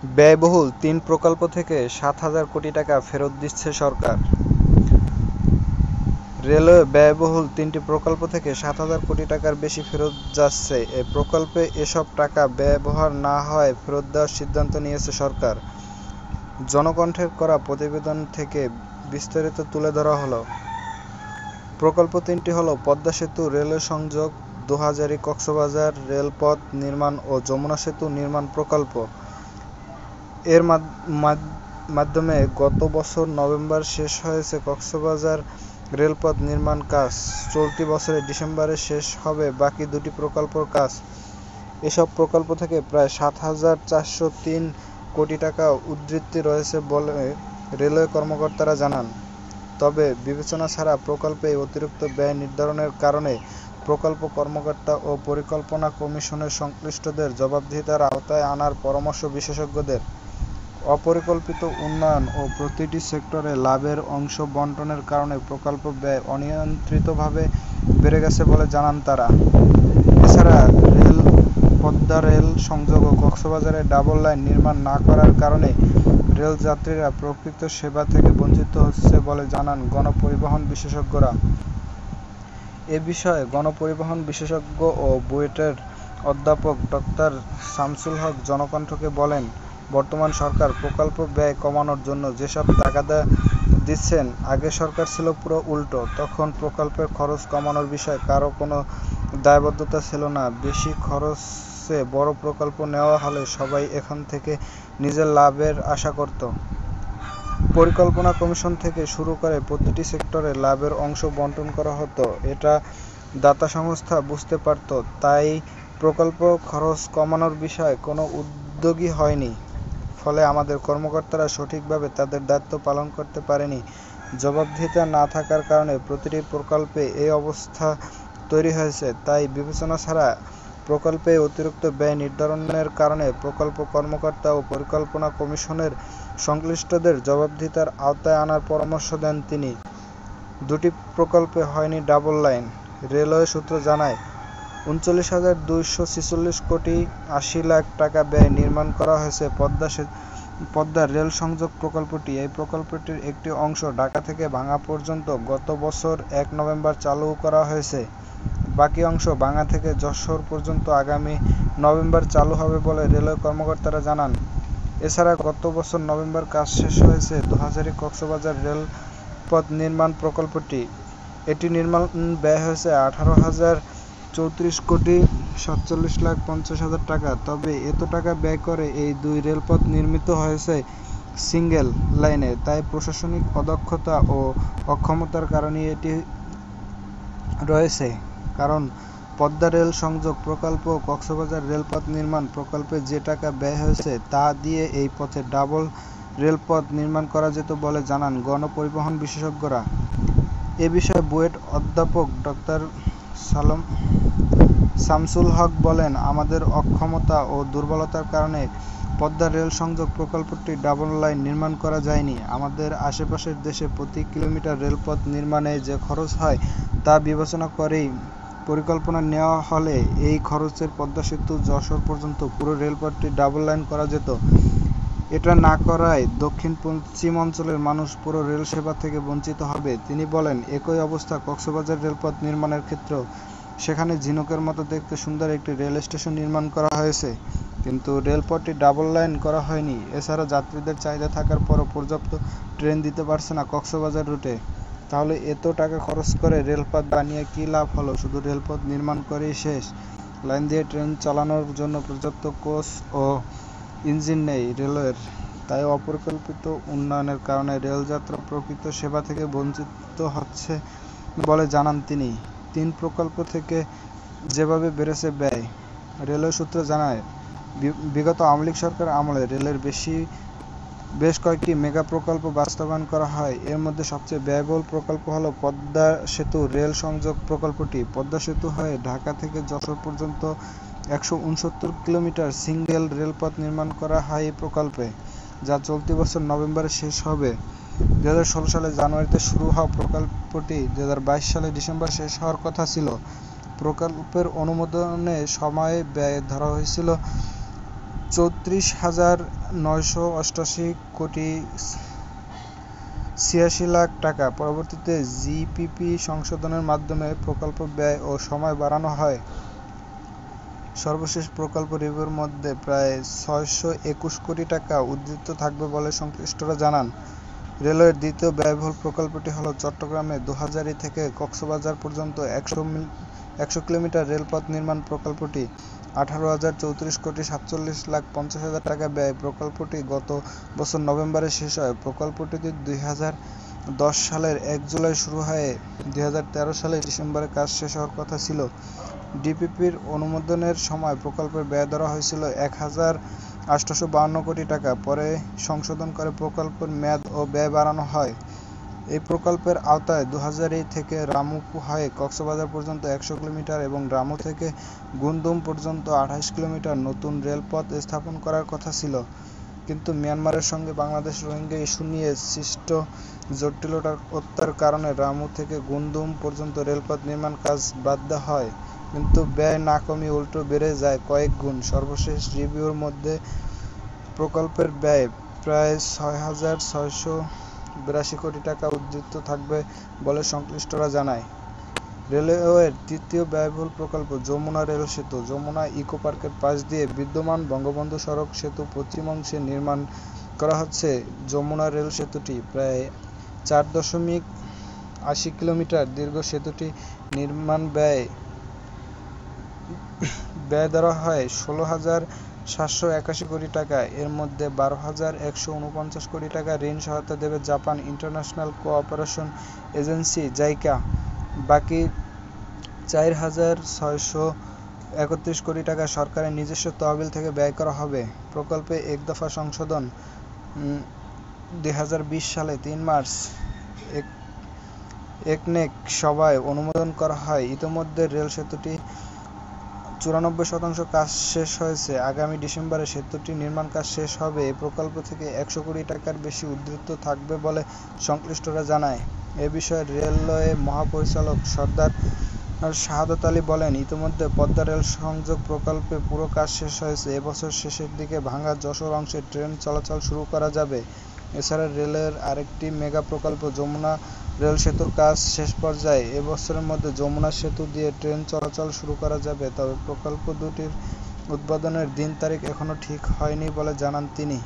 ব্যয়বহুল ৩ প্রকল্প থেকে ৭,০০০ কোটি টাকা ফেরত দিচ্ছে সরকার। রেলওয়ে ব্যয়বহুল ৩টি প্রকল্প থেকে ৭,০০০ কোটি টাকার বেশি ফেরত যাচ্ছে। এ প্রকল্পে এসব টাকা ব্যবহার না হওয়ায় ফেরত দেওয়ার সিদ্ধান্ত নিয়েছে সরকার। জনকণ্ঠের করা প্রতিবেদন থেকে বিস্তারিত তুলে ধরা হলো। প্রকল্প ৩টি হলো পদ্মা সেতু রেলওয়ে সংযোগ, দোহাজারী-কক্সবাজার রেলপথ নির্মাণ ও যমুনা সেতু নির্মাণ প্রকল্প। এর মাধ্যমে গত বছর নভেম্বরে শেষ হয়েছে কক্সবাজার রেলপথ নির্মাণ কাজ। চলতি বছরের ডিসেম্বরে শেষ হবে বাকি দুটি প্রকল্পের কাজ। এসব প্রকল্প থেকে প্রায় ৭,৪০৩ কোটি টাকা উদ্ধৃতি রয়েছে বলে রেলওয়ে কর্মকর্তারা জানান। তবে বিবেচনা ছাড়া প্রকল্পে অতিরিক্ত ব্যয় নির্ধারণের কারণে প্রকল্প কর্মকর্তা ও পরিকল্পনা কমিশনের সংশ্লিষ্টদের জবাবদিহিতার আওতায় আনার পরামর্শ বিশেষজ্ঞদের। অপরিকল্পিত উন্নয়ন ও প্রতিটি সেক্টরে লাভের অংশ বণ্টনের কারণে প্রকল্প ব্যয় অনিয়ন্ত্রিতভাবে বেড়ে গেছে বলে জানান তারা। এছাড়া পদ্মা রেল সংযোগ ও কক্সবাজারে ডাবল লাইন নির্মাণ না করার কারণে রেলযাত্রীরা প্রকৃত সেবা থেকে বঞ্চিত হচ্ছে বলে জানান গণপরিবহন বিশেষজ্ঞরা। এ বিষয়ে গণপরিবহন বিশেষজ্ঞ ও বুয়েটের অধ্যাপক ডক্টর শামসুল হক জনকণ্ঠকে বলেন, বর্তমান সরকার প্রকল্প ব্যয় কমানোর জন্য যেসব তাগাদা দিচ্ছেন, আগের সরকার ছিল পুরো উল্টো। তখন প্রকল্পের খরচ কমানোর বিষয়ে কারও কোনো দায়বদ্ধতা ছিল না। বেশি খরচে বড় প্রকল্প নেওয়া হলে সবাই এখান থেকে নিজের লাভের আশা করত। পরিকল্পনা কমিশন থেকে শুরু করে প্রতিটি সেক্টরে লাভের অংশ বণ্টন করা হতো। এটা দাতা সংস্থা বুঝতে পারত, তাই প্রকল্প খরচ কমানোর বিষয়ে কোনো উদ্যোগই হয়নি। ফলে আমাদের কর্মকর্তারা সঠিকভাবে তাদের দায়িত্ব পালন করতে পারেনি। জবাবদিহিতা না থাকার কারণে প্রতিটি প্রকল্পে এই অবস্থা তৈরি হয়েছে। তাই বিবেচনা ছাড়া প্রকল্পে অতিরিক্ত ব্যয় নির্ধারণের কারণে প্রকল্প কর্মকর্তা ও পরিকল্পনা কমিশনের সংশ্লিষ্টদের জবাবদিহিতার আওতায় আনার পরামর্শ দেন তিনি। দুটি প্রকল্পে হয়নি ডাবল লাইন। রেলওয়ে সূত্র জানায়, ৩৯,২৪৬ কোটি ৮০ লাখ টাকা ব্যয়ে নির্মাণ করা হয়েছে পদ্মা রেল সংযোগ প্রকল্পটি। এই প্রকল্পটির একটি অংশ ঢাকা থেকে ভাঙ্গা পর্যন্ত গত বছর ১ নভেম্বর চালু করা হয়েছে। বাকি অংশ ভাঙ্গা থেকে যশোর পর্যন্ত আগামী নভেম্বর চালু হবে বলে রেলওয়ে কর্মকর্তারা জানান। এছাড়া গত বছর নভেম্বর কাজ শেষ হয়েছে দোহাজারী-কক্সবাজার রেলপথ নির্মাণ প্রকল্পটি। এটি নির্মাণ ব্যয় হয়েছে ১৮,০৩৪ কোটি ৪৭ লাখ ৫০ হাজার টাকা। তবে এত টাকা ব্যয় করে এই দুই রেলপথ নির্মিত হয়েছে সিঙ্গেল লাইনে। তাই প্রশাসনিক অদক্ষতা ও অক্ষমতার কারণেই এটি রয়েছে। কারণ পদ্মা রেল সংযোগ প্রকল্প ও কক্সবাজার রেলপথ নির্মাণ প্রকল্পে যে টাকা ব্যয় হয়েছে তা দিয়ে এই পথে ডাবল রেলপথ নির্মাণ করা যেত বলে জানান গণপরিবহন বিশেষজ্ঞরা। এ বিষয়ে বুয়েট অধ্যাপক ডক্টর শামসুল হক বলেন, আমাদের অক্ষমতা ও দুর্বলতার কারণে পদ্মা রেল সংযোগ প্রকল্পটি ডাবল লাইন নির্মাণ করা যায়নি। আমাদের আশেপাশের দেশে প্রতি কিলোমিটার রেলপথ নির্মাণে যে খরচ হয় তা বিবেচনা করেই পরিকল্পনা নেওয়া হলে এই খরচের পদ্মা সেতু যশোর পর্যন্ত পুরো রেলপথটি ডাবল লাইন করা যেত। এটা না করায় দক্ষিণ-পশ্চিম অঞ্চলের মানুষ পুরো রেল সেবা থেকে বঞ্চিত হবে। তিনি বলেন, একই অবস্থা কক্সবাজার রেলপথ নির্মাণের ক্ষেত্রেও। সেখানে ঝিনুকের মতো দেখতে সুন্দর একটি রেল স্টেশন নির্মাণ করা হয়েছে, কিন্তু রেলপথটি ডাবল লাইন করা হয়নি। এছাড়া যাত্রীদের চাহিদা থাকার পরও পর্যাপ্ত ট্রেন দিতে পারছে না কক্সবাজার রুটে। তাহলে এত টাকা খরচ করে রেলপথ বানিয়ে কী লাভ হলো? শুধু রেলপথ নির্মাণ করেই শেষ? লাইন দিয়ে ট্রেন চালানোর জন্য পর্যাপ্ত কোচ ও ইঞ্জিন নেই রেলওয়ের। তাই অপরিকল্পিত উন্নয়নের কারণে রেলযাত্রা প্রকৃত সেবা থেকে বঞ্চিত হচ্ছে বলে জানান তিনি। ৩ প্রকল্প থেকে যেভাবে বেড়েছে ব্যয়, রেলওয়ে সূত্র জানায়, বিগত আওয়ামী লীগ সরকার আমলে রেলের বেশ কয়েকটি মেগা প্রকল্প বাস্তবায়ন করা হয়। এর মধ্যে সবচেয়ে ব্যয়বহুল প্রকল্প হলো পদ্মা সেতু রেল সংযোগ প্রকল্পটি। পদ্মা সেতু হয়ে ঢাকা থেকে যশোর পর্যন্ত ১৬৯ কিলোমিটার সিঙ্গেল রেলপথ নির্মাণ করা হয় এই প্রকল্পে, যা চলতি বছর নভেম্বরে শেষ হবে। ২০১৬ সালের জানুয়ারিতে শুরু হওয়া প্রকল্পটি ২০২২ সালের ডিসেম্বর শেষ হওয়ার কথা ছিল। প্রকল্পের অনুমোদনে সময় ব্যয় ধরা হয়েছিল 34,988,86,00,000 টাকা। পরবর্তীতে জিপিপি সংশোধনের মাধ্যমে প্রকল্প ব্যয় ও সময় বাড়ানো হয়। সর্বশেষ প্রকল্প রিভিউর মধ্যে প্রায় 621 কোটি টাকা উদ্ধৃত থাকবে বলে সংশ্লিষ্টরা জানান। রেলওয়ের দ্বিতীয় ব্যয়বহুল প্রকল্পটি হল চট্টগ্রামে দোহাজারী থেকে কক্সবাজার পর্যন্ত 100 কিলোমিটার রেলপথ নির্মাণ। প্রকল্পটি 18,034,47,50,000 টাকা ব্যয়। প্রকল্পটি গত বছর নভেম্বরে শেষ হয়। প্রকল্পটি 2010 সালের 1 জুলাই শুরু হয়ে 2013 সালের ডিসেম্বরে কাজ শেষ হওয়ার কথা ছিল। ডিপিপির অনুমোদনের সময় প্রকল্পের ব্যয় ধরা হয়েছিল 1,852 কোটি টাকা। পরে সংশোধন করে প্রকল্পের মেয়াদ ও ব্যয় বাড়ানো হয়। এই প্রকল্পের আওতায় দোহাজারী থেকে রামু হয়ে কক্সবাজার পর্যন্ত 100 কিলোমিটার এবং রামু থেকে গুন্দুম পর্যন্ত 28 কিলোমিটার নতুন রেলপথ স্থাপন করার কথা ছিল। কিন্তু মিয়ানমারের সঙ্গে বাংলাদেশ রোহিঙ্গা ইস্যু নিয়ে সৃষ্ট জটিলতার কারণে রামু থেকে গুন্দুম পর্যন্ত রেলপথ নির্মাণ কাজ বাদ দেওয়া হয়। কিন্তু ব্যয় না কমিয়ে উল্টো বেড়ে যায় কয়েক গুণ। সর্বশেষ রিভিউর মধ্যে প্রকল্পের ব্যয় প্রায় 6,682 কোটি টাকা উদ্ধৃত থাকবে বলে সংশ্লিষ্টরা জানায়। রেলওয়ের তৃতীয় ব্যয়বহুল প্রকল্প যমুনা রেল সেতু। যমুনা ইকো পার্কের পাশ দিয়ে বিদ্যমান বঙ্গবন্ধু সড়ক সেতু পশ্চিম অংশে নির্মাণ করা হচ্ছে। যমুনা রেল সেতুটি প্রায় 4.80 কিলোমিটার দীর্ঘ। সেতুটি নির্মাণ ব্যয় ধরা হয় 16,781 কোটি টাকা। এর মধ্যে 12,149 কোটি টাকা ঋণ সহায়তা দেবে Japan international cooperation agency JICA. বাকি 4,631 কোটি টাকা সরকারের নিজস্ব তহবিল থেকে ব্যয় করা হবে। প্রকল্পে এক দফা সংশোধন 2020 সালে 3 মার্চ একনেক সভায় অনুমোদন করা হয়। ইতোমধ্যে রেল সেতুটি 94% কাজ শেষ হয়েছে। আগামী ডিসেম্বরে সেতুটির নির্মাণ কাজ শেষ হবে। এই প্রকল্প থেকে 100 কোটি টাকার বেশি উদ্ধৃত থাকবে বলে সংশ্লিষ্টরা জানায়। এ বিষয়ে রেলওয়ে মহাপরিচালক সরদার শাহাদাত আলী বলেন, ইতোমধ্যে পদ্মা রেল সংযোগ প্রকল্পে পুরো কাজ শেষ হয়েছে। এ বছর শেষের দিকে ভাঙ্গা যশোর অংশে ট্রেন চলাচল শুরু করা যাবে। এছাড়া রেলের আরেকটি মেগা প্রকল্প যমুনা রেল সেতুর কাজ শেষ পর্যায়ে। এ বছরের মধ্যে যমুনা সেতু দিয়ে ট্রেন চলাচল শুরু করা যাবে। তবে প্রকল্প দুটির উদ্বোধনের দিন তারিখ এখনো ঠিক হয়নি বলে জানান তিনি।